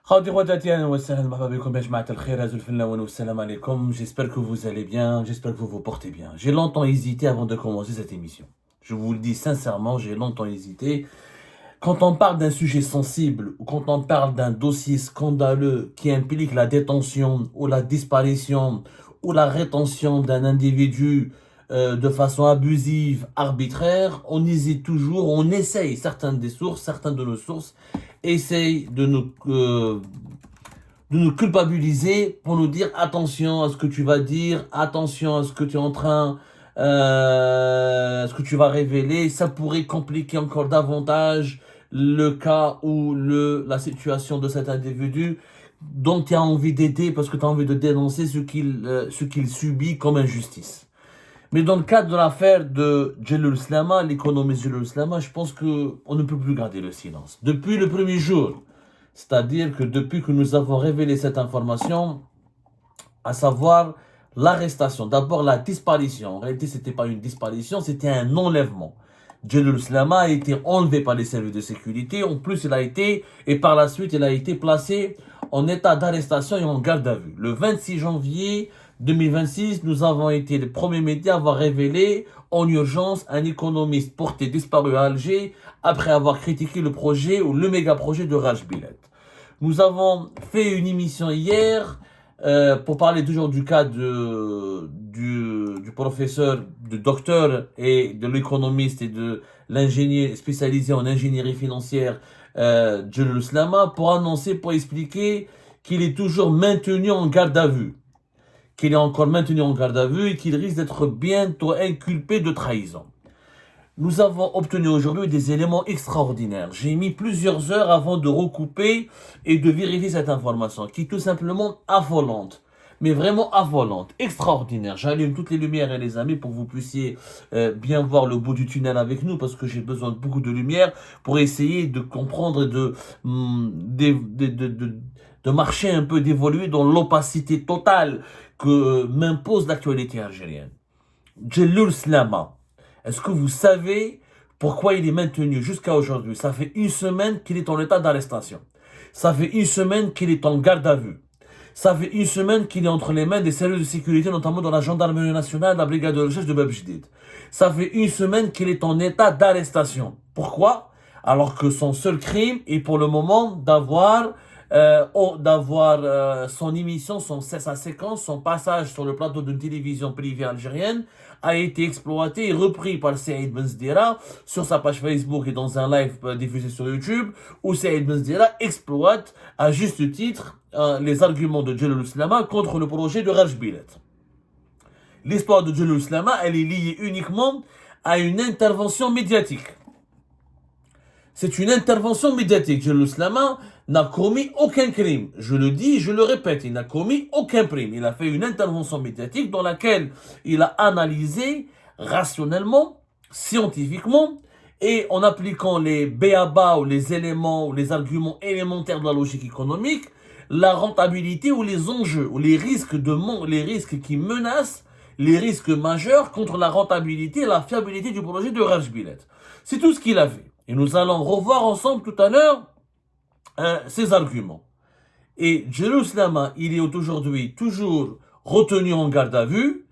Khawdi khawatati, ahlan wa sahlan, marhaba bikoum ya jamaat al-khair, azul finlaouen wa salam alaikum. J'espère que vous allez bien, j'espère que vous vous portez bien. J'ai longtemps hésité avant de commencer cette émission. Je vous le dis sincèrement, j'ai longtemps hésité. Quand on parle d'un sujet sensible ou quand on parle d'un dossier scandaleux qui implique la détention ou la disparition ou la rétention d'un individu de façon abusive, arbitraire, on hésite toujours, on essaye, certaines de nos sources essayent de nous culpabiliser pour nous dire attention à ce que tu vas dire, attention à ce que tu es en train, ce que tu vas révéler, ça pourrait compliquer encore davantage le cas ou la situation de cet individu dont tu as envie d'aider parce que tu as envie de dénoncer ce qu'il subit comme injustice. Mais dans le cadre de l'affaire de Jalloul Slama, l'économiste Jalloul Slama, je pense qu'on ne peut plus garder le silence. Depuis le premier jour, c'est-à-dire que depuis que nous avons révélé cette information, à savoir l'arrestation, d'abord la disparition. En réalité, ce n'était pas une disparition, c'était un enlèvement. Jalloul Slama a été enlevé par les services de sécurité. En plus, par la suite, il a été placé en état d'arrestation et en garde à vue. Le 26 janvier 2026, nous avons été les premiers médias à avoir révélé en urgence un économiste porté disparu à Alger après avoir critiqué le projet ou le méga projet de Raj Billet. Nous avons fait une émission hier pour parler toujours du cas du professeur, du docteur et de l'économiste et de l'ingénieur spécialisé en ingénierie financière Jalloul Slama pour expliquer qu'il est toujours maintenu en garde à vue. Qu'il est encore maintenu en garde à vue et qu'il risque d'être bientôt inculpé de trahison. Nous avons obtenu aujourd'hui des éléments extraordinaires. J'ai mis plusieurs heures avant de recouper et de vérifier cette information, qui est tout simplement affolante. Mais vraiment affolante, extraordinaire. J'allume toutes les lumières et les amis pour que vous puissiez bien voir le bout du tunnel avec nous, parce que j'ai besoin de beaucoup de lumière pour essayer de comprendre et de marcher un peu, d'évoluer dans l'opacité totale que m'impose l'actualité algérienne. Jalloul Slama. Est-ce que vous savez pourquoi il est maintenu jusqu'à aujourd'hui? Ça fait une semaine qu'il est en état d'arrestation. Ça fait une semaine qu'il est en garde à vue. Ça fait une semaine qu'il est entre les mains des services de sécurité, notamment dans la gendarmerie nationale, la brigade de recherche de Bab Jdid. Ça fait une semaine qu'il est en état d'arrestation. Pourquoi? Alors que son seul crime est pour le moment d'avoir son émission, sa séquence, son passage sur le plateau d'une télévision privée algérienne a été exploité et repris par Saïd Benzdira sur sa page Facebook et dans un live diffusé sur YouTube où Saïd Benzdira exploite à juste titre les arguments de Jalloul Slama contre le projet de Raj Billet. L'histoire de Jalloul Slama, elle est liée uniquement à une intervention médiatique. C'est une intervention médiatique. Jalloul Slama n'a commis aucun crime. Je le dis, je le répète, il n'a commis aucun crime. Il a fait une intervention médiatique dans laquelle il a analysé rationnellement, scientifiquement, et en appliquant les b.a.-ba ou les éléments ou les arguments élémentaires de la logique économique, la rentabilité ou les enjeux ou les risques qui menacent, les risques majeurs contre la rentabilité et la fiabilité du projet de Raj Billet. C'est tout ce qu'il a fait. Et nous allons revoir ensemble tout à l'heure ces arguments. Et Jalloul Slama, il est aujourd'hui toujours retenu en garde à vue.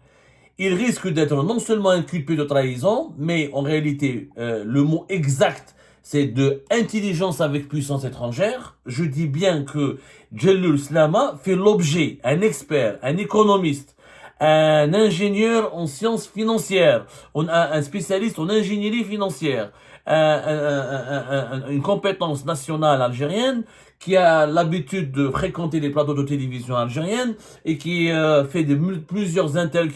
Il risque d'être non seulement inculpé de trahison, mais en réalité, le mot exact, c'est de intelligence avec puissance étrangère. Je dis bien que Jalloul Slama fait l'objet, un expert, un économiste, un ingénieur en sciences financières, un spécialiste en ingénierie financière, une compétence nationale algérienne qui a l'habitude de fréquenter les plateaux de télévision algériennes et qui qui a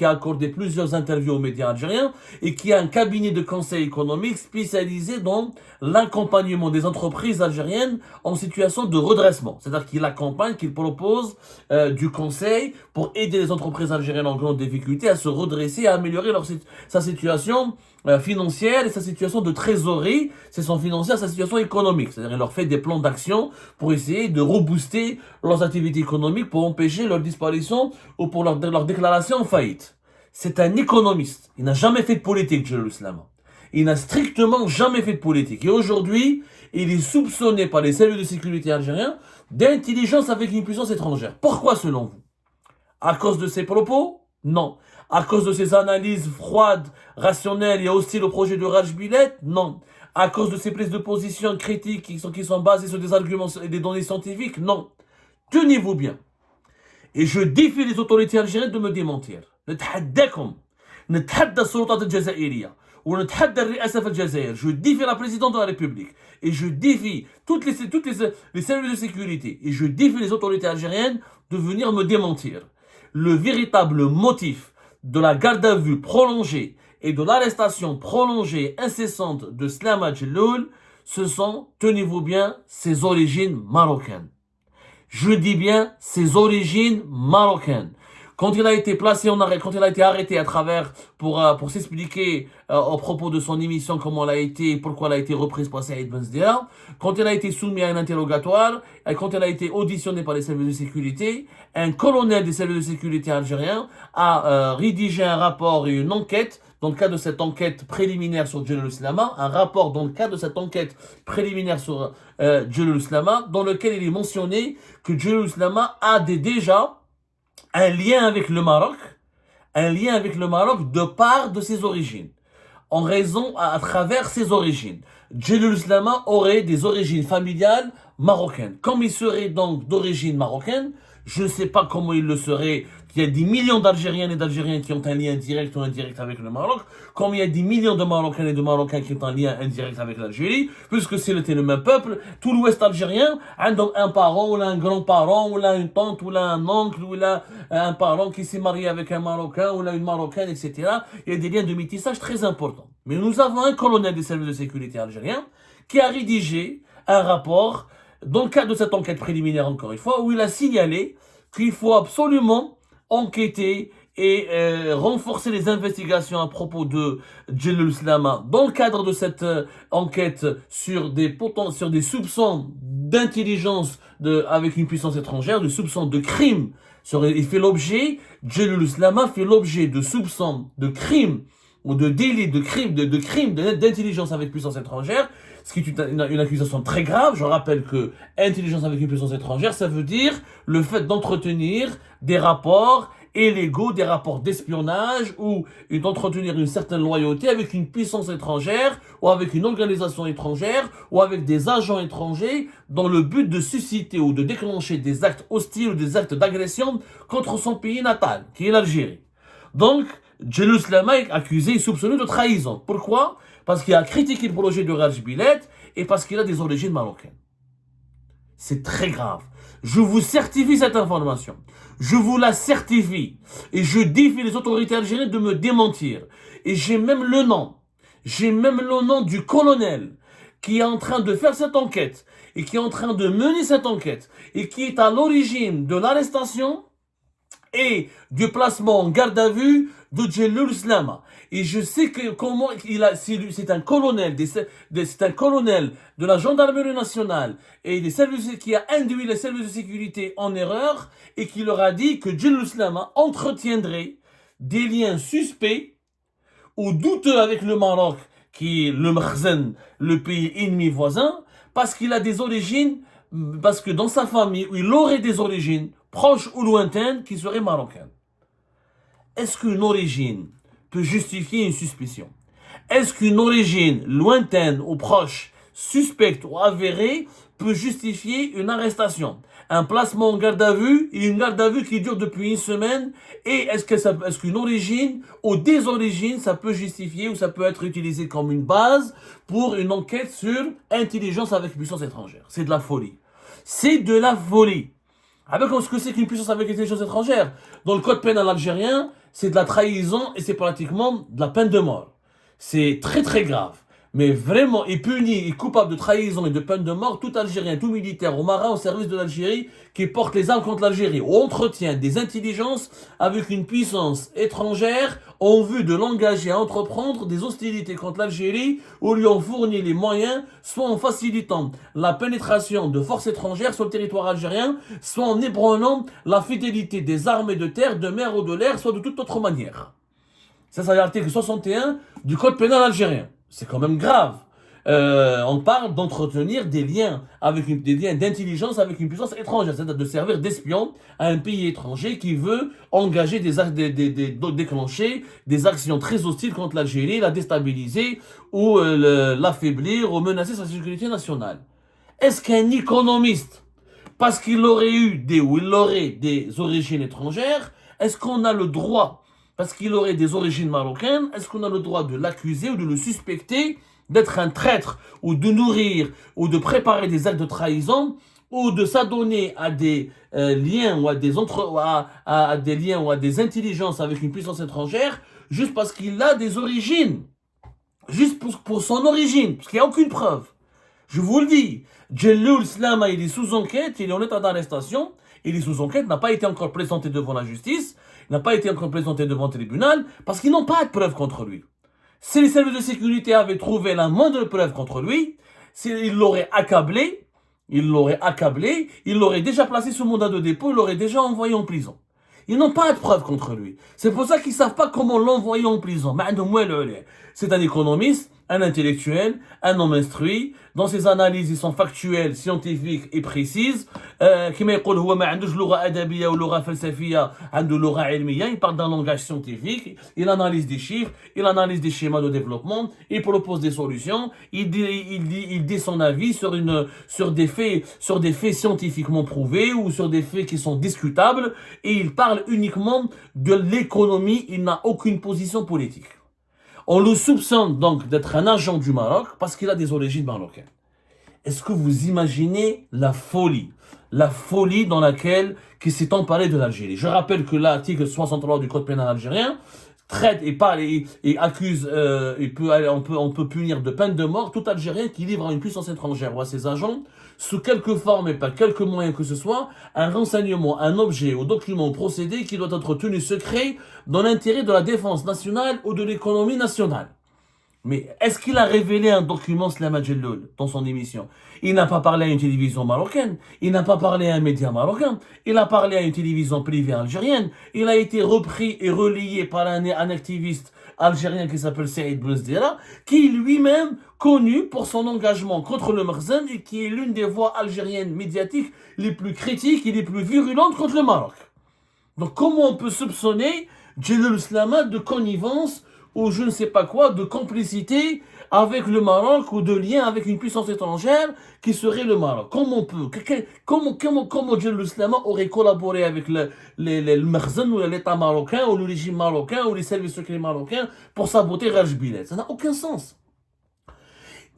accordé plusieurs interviews aux médias algériens et qui a un cabinet de conseil économique spécialisé dans l'accompagnement des entreprises algériennes en situation de redressement. C'est-à-dire qu'il accompagne, qu'il propose du conseil pour aider les entreprises algériennes en grande difficulté à se redresser, à améliorer sa situation financière et sa situation de trésorerie, c'est son financière, sa situation économique. C'est-à-dire il leur fait des plans d'action pour essayer de rebooster leurs activités économiques, pour empêcher leur disparition ou pour leur déclaration en faillite. C'est un économiste. Il n'a jamais fait de politique, Jalloul Slama. Il n'a strictement jamais fait de politique. Et aujourd'hui, il est soupçonné par les services de sécurité algériens d'intelligence avec une puissance étrangère. Pourquoi selon vous? À cause de ses propos? Non. À cause de ses analyses froides, rationnelles et hostiles au projet de Raj Bilet? Non. À cause de ses prises de position critiques qui sont basées sur des arguments et des données scientifiques? Non. Tenez-vous bien. Et je défie les autorités algériennes de me démentir. نتحداكم نتحدى السلطات الجزائرية ونتحدى الرئاسة في الجزائر. Je défie la présidente de la République et je défie les services de sécurité et je défie les autorités algériennes de venir me démentir. Le véritable motif de la garde à vue prolongée et de l'arrestation prolongée incessante de Slama Djelloul, ce sont, tenez-vous bien, ses origines marocaines. Je dis bien ses origines marocaines. Quand il a été placé en arrêt, quand il a été arrêté à travers pour s'expliquer au propos de son émission comment elle a été, pourquoi elle a été reprise par Saïd Benzdea, quand il a été soumis à un interrogatoire, et quand il a été auditionné par les services de sécurité, un colonel des services de sécurité algériens a rédigé un rapport et une enquête dans le cadre de cette enquête préliminaire sur Djelloul Slama, un rapport dans le cadre de cette enquête préliminaire sur Djelloul Slama, dans lequel il est mentionné que Djelloul Slama a déjà un lien avec le Maroc de part de ses origines, en raison, à travers ses origines. Djelloul Slama aurait des origines familiales marocaines. Comme il serait donc d'origine marocaine, je ne sais pas comment il le serait. Il y a des millions d'Algériennes et d'Algériens qui ont un lien direct ou indirect avec le Maroc, comme il y a des millions de Marocains et de Marocains qui ont un lien indirect avec l'Algérie, puisque c'était le même peuple. Tout l'Ouest algérien a donc un parent, ou là un grand-parent, ou là une tante, ou là un oncle, ou là un parent qui s'est marié avec un Marocain, ou là une Marocaine, etc. Il y a des liens de métissage très importants. Mais nous avons un colonel des services de sécurité algériens qui a rédigé un rapport, dans le cadre de cette enquête préliminaire encore une fois, où il a signalé qu'il faut absolument enquêter et renforcer les investigations à propos de Djelloul Slama dans le cadre de cette enquête sur des soupçons d'intelligence avec une puissance étrangère, des soupçons de crimes. Djelloul Slama fait l'objet de soupçons de crimes ou de délits de crimes d'intelligence avec puissance étrangère, ce qui est une accusation très grave. Je rappelle que intelligence avec une puissance étrangère, ça veut dire le fait d'entretenir des rapports illégaux, des rapports d'espionnage ou d'entretenir une certaine loyauté avec une puissance étrangère ou avec une organisation étrangère ou avec des agents étrangers dans le but de susciter ou de déclencher des actes hostiles ou des actes d'agression contre son pays natal, qui est l'Algérie. Donc, Djelloul Slama est accusé et soupçonné de trahison. Pourquoi? Parce qu'il a critiqué le projet de Raj Bilet et parce qu'il a des origines marocaines. C'est très grave. Je vous certifie cette information. Je vous la certifie. Et je défie les autorités algériennes de me démentir. Et j'ai même le nom. J'ai même le nom du colonel qui est en train de faire cette enquête et qui est en train de mener cette enquête et qui est à l'origine de l'arrestation et du placement en garde à vue de Djelloul Slama. Et je sais que comment c'est un colonel, c'est un colonel de la gendarmerie nationale et des services qui a induit les services de sécurité en erreur et qui leur a dit que Djelloul Slama entretiendrait des liens suspects ou douteux avec le Maroc, qui est le Makhzen, le pays ennemi voisin, parce qu'il a des origines, parce que dans sa famille, il aurait des origines proches ou lointaines qui seraient marocaines. Est-ce qu'une origine peut justifier une suspicion? Est-ce qu'une origine lointaine ou proche, suspecte ou avérée, peut justifier une arrestation, un placement en garde à vue et une garde à vue qui dure depuis une semaine? Et est-ce qu'une origine ou des origines, ça peut justifier ou ça peut être utilisé comme une base pour une enquête sur intelligence avec puissance étrangère? C'est de la folie. C'est de la folie. Avec ce que c'est qu'une puissance avec intelligence étrangère? Dans le code pénal algérien, c'est de la trahison et c'est pratiquement de la peine de mort. C'est très très grave. Mais vraiment, est puni et coupable de trahison et de peine de mort tout Algérien, tout militaire ou marin au service de l'Algérie qui porte les armes contre l'Algérie ou entretient des intelligences avec une puissance étrangère en vue de l'engager à entreprendre des hostilités contre l'Algérie ou lui en fournir les moyens, soit en facilitant la pénétration de forces étrangères sur le territoire algérien, soit en ébranlant la fidélité des armées de terre, de mer ou de l'air, soit de toute autre manière. Ça c'est l'article 61 du code pénal algérien. C'est quand même grave. On parle d'entretenir des liens des liens d'intelligence avec une puissance étrangère, c'est-à-dire de servir d'espion à un pays étranger qui veut engager déclencher des actions très hostiles contre l'Algérie, la déstabiliser ou l'affaiblir ou menacer sa sécurité nationale. Est-ce qu'un économiste, parce qu'il aurait eu ou il aurait des origines étrangères, est-ce qu'on a le droit, parce qu'il aurait des origines marocaines, est-ce qu'on a le droit de l'accuser ou de le suspecter d'être un traître ou de nourrir ou de préparer des actes de trahison ou de s'adonner à des liens ou à des liens ou à des intelligences avec une puissance étrangère juste parce qu'il a des origines, juste pour son origine, parce qu'il n'y a aucune preuve. Je vous le dis, Djelloul Slama, il est sous enquête, il est en état d'arrestation, il est sous enquête, n'a pas été encore présenté devant la justice, n'a pas été encore présenté devant le tribunal, parce qu'ils n'ont pas de preuves contre lui. Si les services de sécurité avaient trouvé la moindre preuve contre lui, il l'aurait accablé, il l'aurait déjà placé sous mandat de dépôt, il l'aurait déjà envoyé en prison. Ils n'ont pas de preuves contre lui. C'est pour ça qu'ils ne savent pas comment l'envoyer en prison. C'est un économiste, un intellectuel, un homme instruit. Dans ses analyses, ils sont factuelles, scientifiques et précises. كما يقول هو ما عندوش لغة أدبية ou لغة فلسفية, عنده لغة علمية. Il parle d'un langage scientifique. Il analyse des chiffres, il analyse des schémas de développement, il propose des solutions, il dit son avis sur des faits scientifiquement prouvés ou sur des faits qui sont discutables, et il parle uniquement de l'économie. Il n'a aucune position politique. On le soupçonne donc d'être un agent du Maroc parce qu'il a des origines marocaines. Est-ce que vous imaginez la folie dans laquelle qui s'est emparé de l'Algérie? Je rappelle que l'article 63 du Code pénal algérien traite et accuse, on peut punir de peine de mort tout Algérien qui livre à une puissance étrangère ou à ses agents, sous quelque forme et par quelque moyen que ce soit, un renseignement, un objet ou document ou procédé qui doit être tenu secret dans l'intérêt de la défense nationale ou de l'économie nationale. Mais est-ce qu'il a révélé un document, Slama Djelloul, dans son émission? Il n'a pas parlé à une télévision marocaine, il n'a pas parlé à un média marocain, il a parlé à une télévision privée algérienne, il a été repris et relayé par un activiste algérien qui s'appelle Saïd Bouzdera, qui est lui-même connu pour son engagement contre le Merzen et qui est l'une des voix algériennes médiatiques les plus critiques et les plus virulentes contre le Maroc. Donc comment on peut soupçonner Djelloul Slama de connivence ou je ne sais pas quoi, de complicité avec le Maroc ou de lien avec une puissance étrangère qui serait le Maroc? Comment Djelloul Slama aurait collaboré avec le Merzen ou l'État marocain ou le régime marocain ou les services secrets marocains pour saboter Raj Bilal? Ça n'a aucun sens.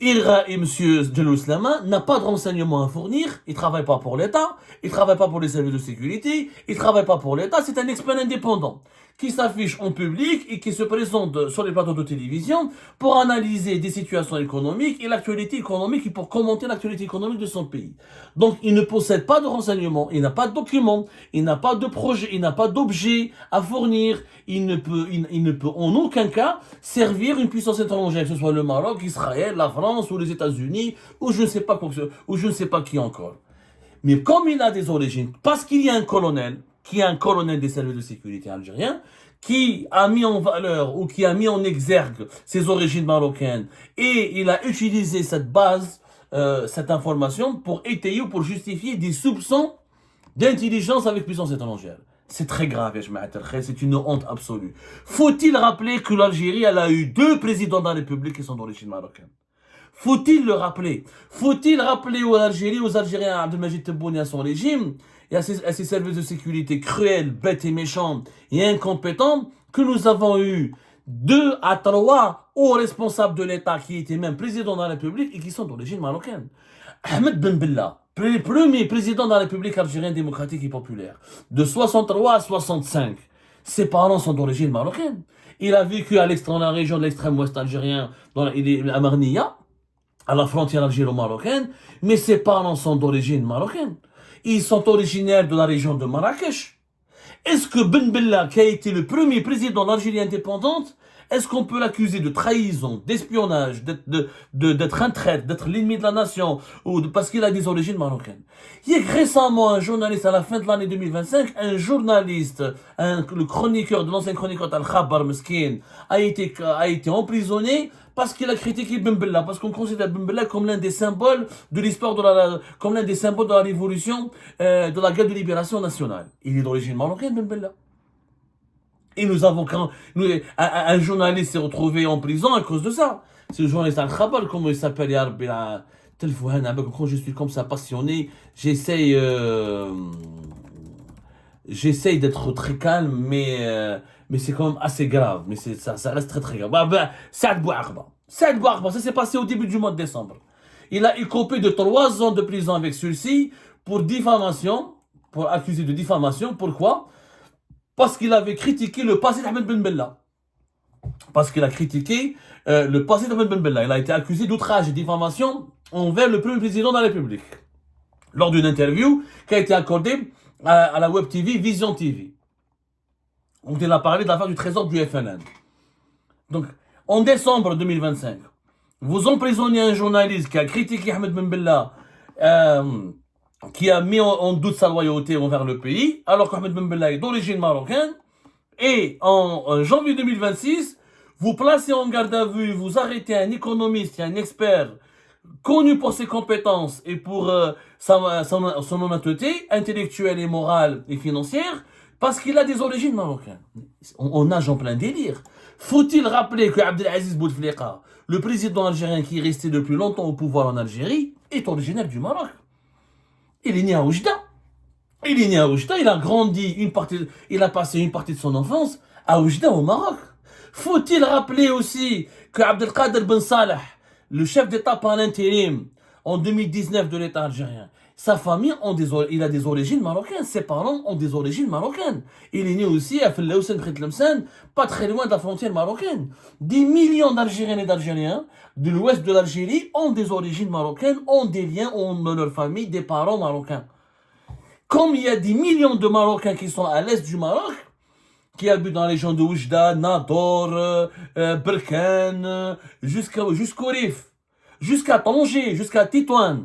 Et M. Djelloul Slama n'a pas de renseignements à fournir, il ne travaille pas pour l'État, il ne travaille pas pour les services de sécurité, il ne travaille pas pour l'État, c'est un expert indépendant qui s'affiche en public et qui se présente sur les plateaux de télévision pour analyser des situations économiques et l'actualité économique et pour commenter l'actualité économique de son pays. Donc il ne possède pas de renseignements, il n'a pas de documents, il n'a pas de projet, il n'a pas d'objet à fournir, il ne peut en aucun cas servir une puissance étrangère, que ce soit le Maroc, Israël, la France ou les États-Unis ou je ne sais pas qui encore. Mais comme il a des origines, parce qu'il y a un colonel, qui est un colonel des services de sécurité algériens, qui a mis en valeur ou qui a mis en exergue ses origines marocaines, et il a utilisé cette base, cette information pour étayer ou pour justifier des soupçons d'intelligence avec puissance étrangère. C'est très grave, c'est une honte absolue. Faut-il rappeler que l'Algérie, elle a eu 2 présidents de la République qui sont d'origine marocaine? Faut-il le rappeler? Faut-il rappeler aux Algériens, à Abdelmajid Tebboune et à son régime, et à ses services de sécurité cruels, bêtes et méchants et incompétents, que nous avons eu 2 à 3 hauts responsables de l'État qui étaient même présidents de la République et qui sont d'origine marocaine. Ahmed Ben Bella, premier président de la République algérienne démocratique et populaire, de 63 à 65, ses parents sont d'origine marocaine. Il a vécu dans la région de l'extrême ouest algérien, à Marnia, à la frontière algéro-marocaine, mais ses parents sont d'origine marocaine. Ils sont originaires de la région de Marrakech. Est-ce que Ben Bella, qui a été le premier président de l'Algérie indépendante, Est-ce qu'on peut l'accuser de trahison, d'espionnage, d'être un traître, d'être l'ennemi de la nation, ou parce qu'il a des origines marocaines? Il y a récemment un journaliste, à la fin de l'année 2025, un journaliste, le chroniqueur de l'ancien chroniqueur Al-Khabar Meskin, a été emprisonné parce qu'il a critiqué Ben Bella, parce qu'on considère Ben Bella comme l'un des symboles de l'histoire comme l'un des symboles de la révolution, de la guerre de libération nationale. Il est d'origine marocaine, Ben Bella. Et nous avons un journaliste s'est retrouvé en prison à cause de ça. C'est le journaliste Al-Khabar, comment il s'appelle, quand je suis comme ça passionné, j'essaye d'être très calme, mais c'est quand même assez grave. Mais ça reste très très grave. Saad Bouarba. Saad Bouarba, ça s'est passé au début du mois de décembre. Il a écopé de 3 ans de prison avec sursis pour diffamation, pour accuser de diffamation. Pourquoi? Parce qu'il avait critiqué le passé d'Ahmed Ben Bella. Parce qu'il a critiqué le passé d'Ahmed Ben Bella. Il a été accusé d'outrage et diffamation envers le premier président de la République. Lors d'une interview qui a été accordée à la web TV Vision TV. On il a parlé de l'affaire du trésor du FNN. Donc, en décembre 2025, vous emprisonnez un journaliste qui a critiqué Ahmed Ben Bella, qui a mis en doute sa loyauté envers le pays, alors qu'Ahmed Ben Bella est d'origine marocaine. Et en janvier 2026, vous placez en garde à vue, vous arrêtez un économiste, un expert connu pour ses compétences et pour son honnêteté intellectuelle et morale et financière, parce qu'il a des origines marocaines. On nage en plein délire. Faut-il rappeler que Abdelaziz Bouteflika, le président algérien qui est resté depuis longtemps au pouvoir en Algérie, est originaire du Maroc. Il est né à Oujda. Il a grandi il a passé une partie de son enfance à Oujda au Maroc. Faut-il rappeler aussi que Abdelkader Ben Salah, le chef d'État par l'intérim en 2019 de l'État algérien, sa famille il a des origines marocaines, ses parents ont des origines marocaines. Il est né aussi à Fellahsen près de Tlemcen, pas très loin de la frontière marocaine. Des millions d'Algériennes et d'Algériens de l'ouest de l'Algérie ont des origines marocaines, ont des liens, ont dans leur famille des parents marocains. Comme il y a des millions de Marocains qui sont à l'est du Maroc, qui habitent dans les régions de Oujda, Nador, Berkane, jusqu'au Rif, jusqu'à Tanger, jusqu'à Tétouan,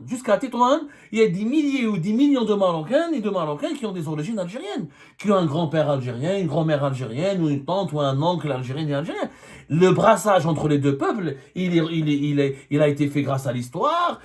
il y a des milliers ou des millions de Marocains et de Marocains qui ont des origines algériennes, qui ont un grand-père algérien, une grand-mère algérienne, ou une tante ou un oncle algérien et algérien. Le brassage entre les deux peuples, il a été fait grâce à l'histoire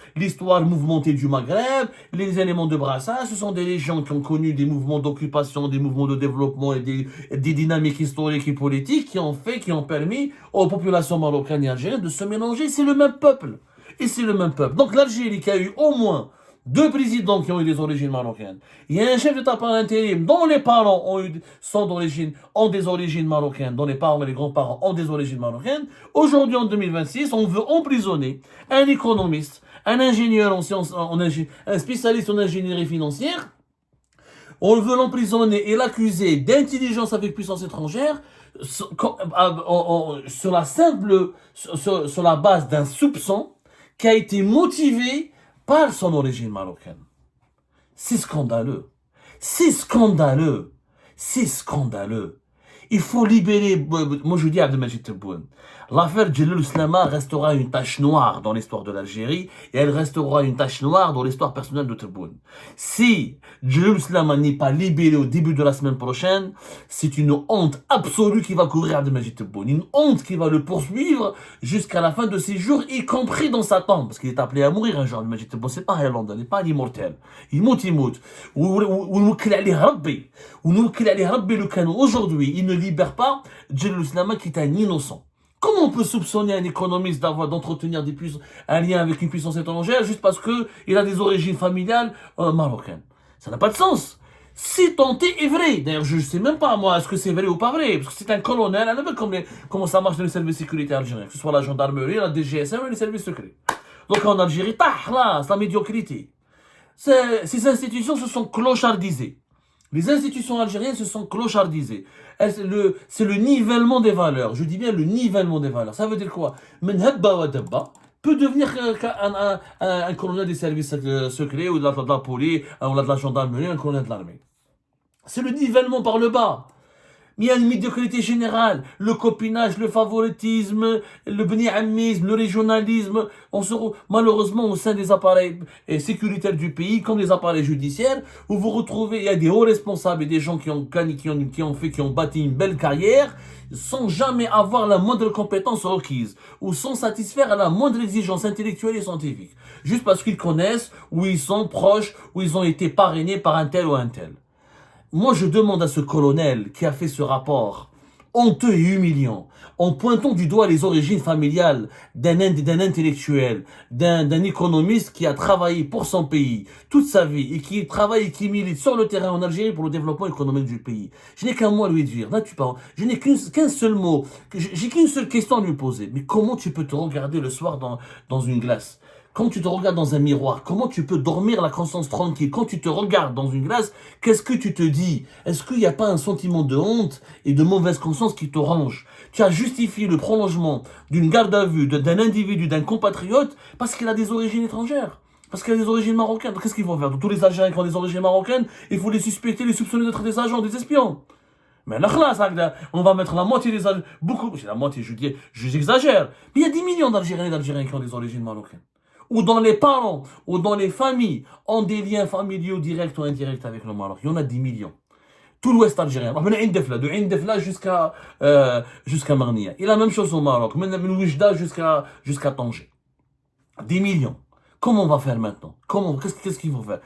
mouvementée du Maghreb, les éléments de brassage, ce sont des gens qui ont connu des mouvements d'occupation, des mouvements de développement et des dynamiques historiques et politiques qui ont permis aux populations marocaines et algériennes de se mélanger. C'est le même peuple. Et c'est le même peuple. Donc l'Algérie qui a eu au moins 2 présidents qui ont eu des origines marocaines. Il y a un chef d'État par intérim dont les parents ont des origines marocaines, dont les parents et les grands-parents ont des origines marocaines. Aujourd'hui, en 2026, on veut emprisonner un économiste, un ingénieur en sciences, un spécialiste en ingénierie financière. On veut l'emprisonner et l'accuser d'intelligence avec puissance étrangère sur la base d'un soupçon qui a été motivé par son origine marocaine. C'est scandaleux. C'est scandaleux. C'est scandaleux. Il faut libérer. Moi, je dis à Abdelmajid Tebboune, l'affaire Djelloul Slama restera une tache noire dans l'histoire de l'Algérie et elle restera une tache noire dans l'histoire personnelle de Tebboune. Si Djelloul Slama n'est pas libéré au début de la semaine prochaine, c'est une honte absolue qui va courir à Abdelmajid Tebboune. Une honte qui va le poursuivre jusqu'à la fin de ses jours, y compris dans sa tombe. Parce qu'il est appelé à mourir un jour, Abdelmajid Tebboune. C'est pas Highlander, il n'est pas un immortel. Il moute. Aujourd'hui, il ne libère pas Djelloul Slama qui est un innocent. Comment on peut soupçonner un économiste d'entretenir un lien avec une puissance étrangère juste parce qu'il a des origines familiales marocaines? Ça n'a pas de sens. Si tenté est vrai. D'ailleurs, je ne sais même pas, moi, est-ce que c'est vrai ou pas vrai. Parce que c'est un colonel, on a vu comment ça marche dans les services de sécurité algériens. Que ce soit la gendarmerie, la DGSM ou les services secrets. Donc en Algérie, c'est la médiocrité. Ces institutions se sont clochardisées. Les institutions algériennes se sont clochardisées. C'est le nivellement des valeurs. Je dis bien le nivellement des valeurs. Ça veut dire quoi? Menhabba wa dabba peut devenir un colonel des services secrets ou de la police, ou de la gendarmerie, un colonel de l'armée. C'est le nivellement par le bas. il y a une médiocrité générale, le copinage, le favoritisme, le bniamisme, le régionalisme. Malheureusement, au sein des appareils sécuritaires du pays, comme les appareils judiciaires, où vous retrouvez, il y a des hauts responsables et des gens qui ont gagné, qui ont bâti une belle carrière, sans jamais avoir la moindre compétence requise, ou sans satisfaire à la moindre exigence intellectuelle et scientifique, juste parce qu'ils connaissent, ou ils sont proches, ou ils ont été parrainés par un tel ou un tel. Moi, je demande à ce colonel qui a fait ce rapport honteux et humiliant, en pointant du doigt les origines familiales d'un intellectuel, d'un économiste qui a travaillé pour son pays toute sa vie et qui travaille et qui milite sur le terrain en Algérie pour le développement économique du pays. Je n'ai qu'un mot à lui dire, je n'ai qu'un seul mot, j'ai qu'une seule question à lui poser. Mais comment tu peux te regarder le soir dans une glace? Quand tu te regardes dans un miroir, comment tu peux dormir la conscience tranquille? Quand tu te regardes dans une glace, qu'est-ce que tu te dis? Est-ce qu'il n'y a pas un sentiment de honte et de mauvaise conscience qui te ronge? Tu as justifié le prolongement d'une garde à vue d'un individu, d'un compatriote, parce qu'il a des origines étrangères. Parce qu'il a des origines marocaines. Qu'est-ce qu'il faut faire? De tous les Algériens qui ont des origines marocaines, il faut les suspecter, les soupçonner d'être des agents, des espions. Mais là, on va mettre la moitié des Algériens, beaucoup, c'est la moitié, j'exagère. Mais il y a 10 millions d'Algériens et d'Algériens qui ont des origines marocaines. Ou dans les parents, ou dans les familles, ont des liens familiaux directs ou indirects avec le Maroc. Il y en a 10 millions. Tout l'ouest algérien. De Indefla jusqu'à Marnia. Et la même chose au Maroc. De Oujda jusqu'à Tanger. 10 millions. Comment on va faire maintenant? Qu'est-ce qu'il faut faire?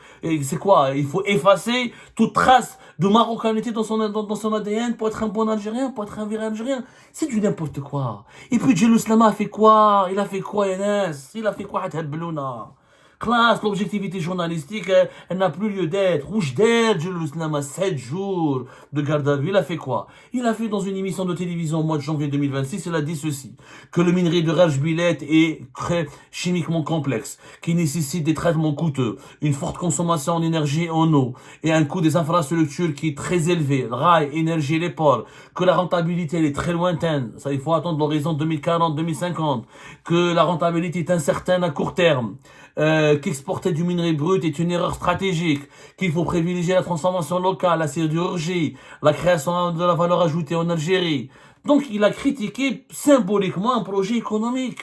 C'est quoi? Il faut effacer toute trace de marocanité dans son ADN pour être un bon Algérien, pour être un vrai Algérien. C'est du n'importe quoi. Et puis Djellou Slama a fait quoi? Il a fait quoi, Yanes? Il a fait quoi, Hathablouna? Classe, l'objectivité journalistique, elle n'a plus lieu d'être. Rouge d'air, Djellou Slama, 7 jours de garde à vue. Il a fait quoi? Il a fait dans une émission de télévision au mois de janvier 2026, il a dit ceci, que le minerai de Rajbilet est très chimiquement complexe, qui nécessite des traitements coûteux, une forte consommation en énergie et en eau, et un coût des infrastructures qui est très élevé, rail, énergie, les ports, que la rentabilité elle est très lointaine, ça il faut attendre l'horizon 2040-2050, que la rentabilité est incertaine à court terme, qu'exporter du minerai brut est une erreur stratégique, qu'il faut privilégier la transformation locale, la sidérurgie, la création de la valeur ajoutée en Algérie. Donc il a critiqué symboliquement un projet économique.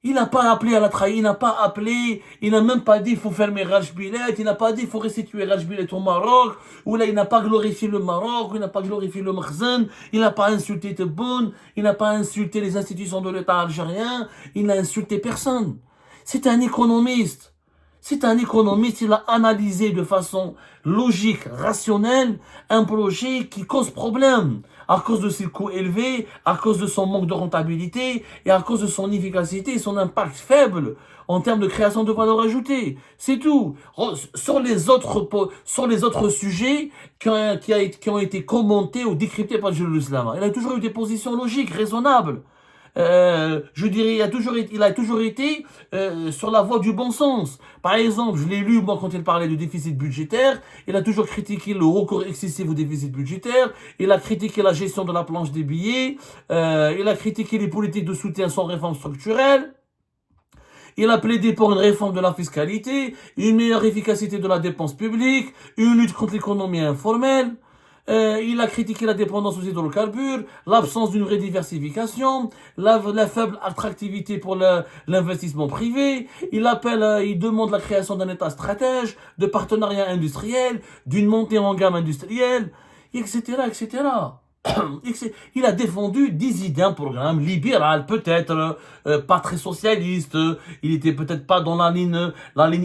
Il n'a pas appelé à la trahison, il n'a même pas dit il faut fermer Rajbilet, il n'a pas dit il faut restituer Rajbilet au Maroc, ou là il n'a pas glorifié le Maroc, il n'a pas glorifié le Makhzen, il n'a pas insulté Tebboune, il n'a pas insulté les institutions de l'État algérien, il n'a insulté personne. C'est un économiste. Il a analysé de façon logique, rationnelle, un projet qui cause problème, à cause de ses coûts élevés, à cause de son manque de rentabilité, et à cause de son efficacité et son impact faible en termes de création de valeur ajoutée. C'est tout. Sur les autres sujets qui ont été commentés ou décryptés par Djellou Slama, il a toujours eu des positions logiques, raisonnables. Je dirais, il a toujours été sur la voie du bon sens. Par exemple, je l'ai lu, moi, quand il parlait du déficit budgétaire, il a toujours critiqué le recours excessif au déficit budgétaire, il a critiqué la gestion de la planche des billets, il a critiqué les politiques de soutien sans réforme structurelle. Il a plaidé pour une réforme de la fiscalité, une meilleure efficacité de la dépense publique, une lutte contre l'économie informelle. Il a critiqué la dépendance aux hydrocarbures, l'absence d'une vraie diversification, la faible attractivité pour l'investissement privé. Il demande la création d'un État stratège, de partenariats industriels, d'une montée en gamme industrielle, etc., etc. Il a défendu des idées, un programme libéral, peut-être, pas très socialiste, il était peut-être pas dans la ligne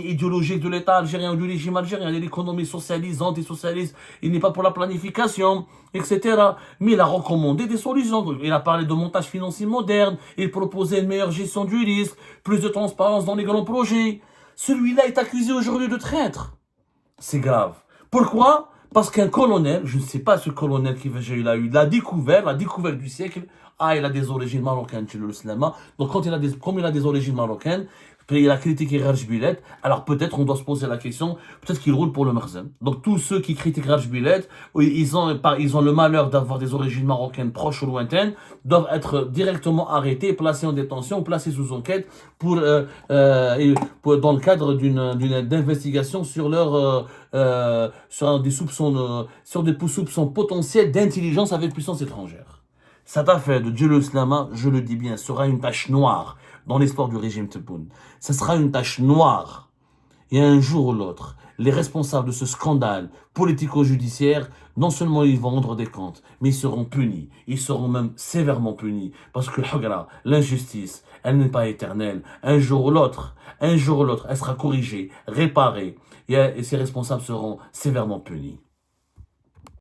idéologique de l'État algérien ou du régime algérien, l'économie socialiste, anti-socialiste, il n'est pas pour la planification, etc. Mais il a recommandé des solutions, il a parlé de montage financier moderne, il proposait une meilleure gestion du risque, plus de transparence dans les grands projets. Celui-là est accusé aujourd'hui de traître. C'est grave. Pourquoi? Parce qu'un colonel, je ne sais pas ce colonel il a eu la découverte du siècle. Ah, il a des origines marocaines, Djellou Slama. Donc, comme il a des origines marocaines, il a critiqué Rajbilet, alors peut-être on doit se poser la question, peut-être qu'il roule pour le Merzem. Donc tous ceux qui critiquent Rajbilet, ils ont le malheur d'avoir des origines marocaines proches ou lointaines, doivent être directement arrêtés, placés en détention, placés sous enquête dans le cadre d'investigation sur des soupçons potentiels d'intelligence avec puissance étrangère. Cette affaire de Julius Lama, je le dis bien, sera une tache noire dans l'histoire du régime Tebboune. Ce sera une tache noire. Et un jour ou l'autre, les responsables de ce scandale politico-judiciaire, non seulement ils vont rendre des comptes, mais ils seront punis. Ils seront même sévèrement punis. Parce que l'injustice, elle n'est pas éternelle. Un jour ou l'autre, elle sera corrigée, réparée. Et ces responsables seront sévèrement punis.